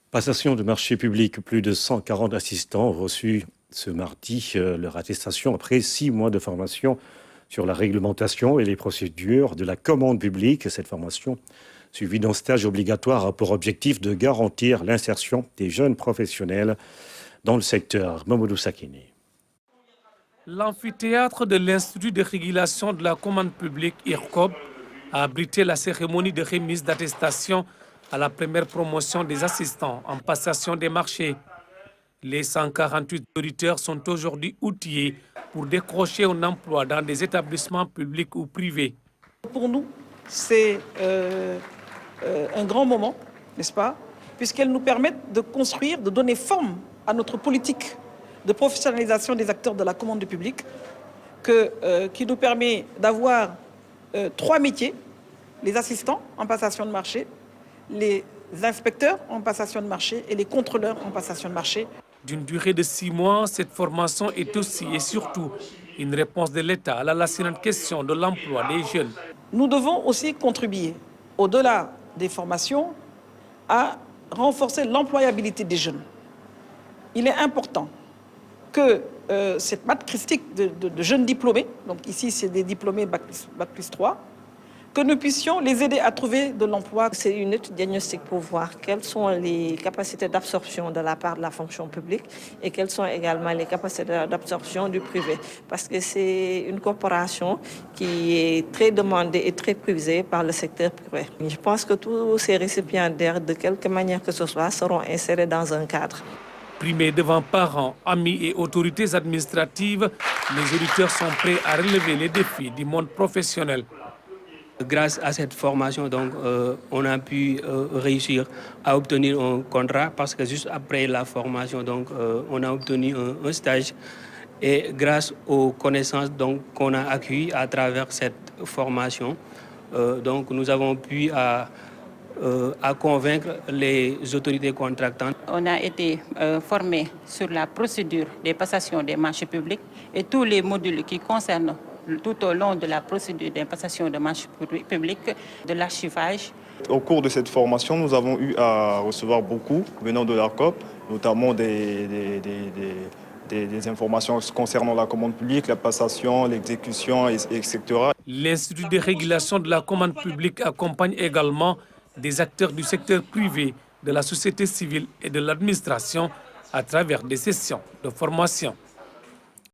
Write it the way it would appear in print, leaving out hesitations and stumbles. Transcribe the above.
Passation de marché public, plus de 140 assistants ont reçu ce mardi leur attestation après 6 mois de formation sur la réglementation et les procédures de la commande publique. Cette formation, suivie d'un stage obligatoire, a pour objectif de garantir l'insertion des jeunes professionnels dans le secteur. Mamadou Sakini. L'amphithéâtre de l'Institut de régulation de la commande publique, IRCOB, a abrité la cérémonie de remise d'attestation à la première promotion des assistants en passation des marchés. Les 148 auditeurs sont aujourd'hui outillés pour décrocher un emploi dans des établissements publics ou privés. Pour nous, c'est un grand moment, n'est-ce pas, puisqu'elles nous permettent de construire, de donner forme à notre politique de professionnalisation des acteurs de la commande publique, qui nous permet d'avoir 3 métiers, les assistants en passation de marché, les inspecteurs en passation de marché et les contrôleurs en passation de marché. D'une durée de 6 mois, cette formation est aussi et surtout une réponse de l'État à la lancinante question de l'emploi des jeunes. Nous devons aussi contribuer, au-delà des formations, à renforcer l'employabilité des jeunes. Il est important que cette masse critique de jeunes diplômés, donc ici c'est des diplômés Bac+3, que nous puissions les aider à trouver de l'emploi. C'est une étude diagnostique pour voir quelles sont les capacités d'absorption de la part de la fonction publique et quelles sont également les capacités d'absorption du privé. Parce que c'est une corporation qui est très demandée et très prisée par le secteur privé. Je pense que tous ces récipiendaires, de quelque manière que ce soit, seront insérés dans un cadre. Primés devant parents, amis et autorités administratives, les auditeurs sont prêts à relever les défis du monde professionnel. Grâce à cette formation, donc, on a pu réussir à obtenir un contrat parce que juste après la formation, donc, on a obtenu un stage. Et grâce aux connaissances qu'on a acquises à travers cette formation, donc, nous avons pu à convaincre les autorités contractantes. On a été formés sur la procédure des passations des marchés publics et tous les modules qui concernent tout au long de la procédure des passations de marchés publics, de l'archivage. Au cours de cette formation, nous avons eu à recevoir beaucoup venant de l'ARCOP, notamment des informations concernant la commande publique, la passation, l'exécution, etc. L'Institut de régulation de la commande publique accompagne également des acteurs du secteur privé, de la société civile et de l'administration à travers des sessions de formation.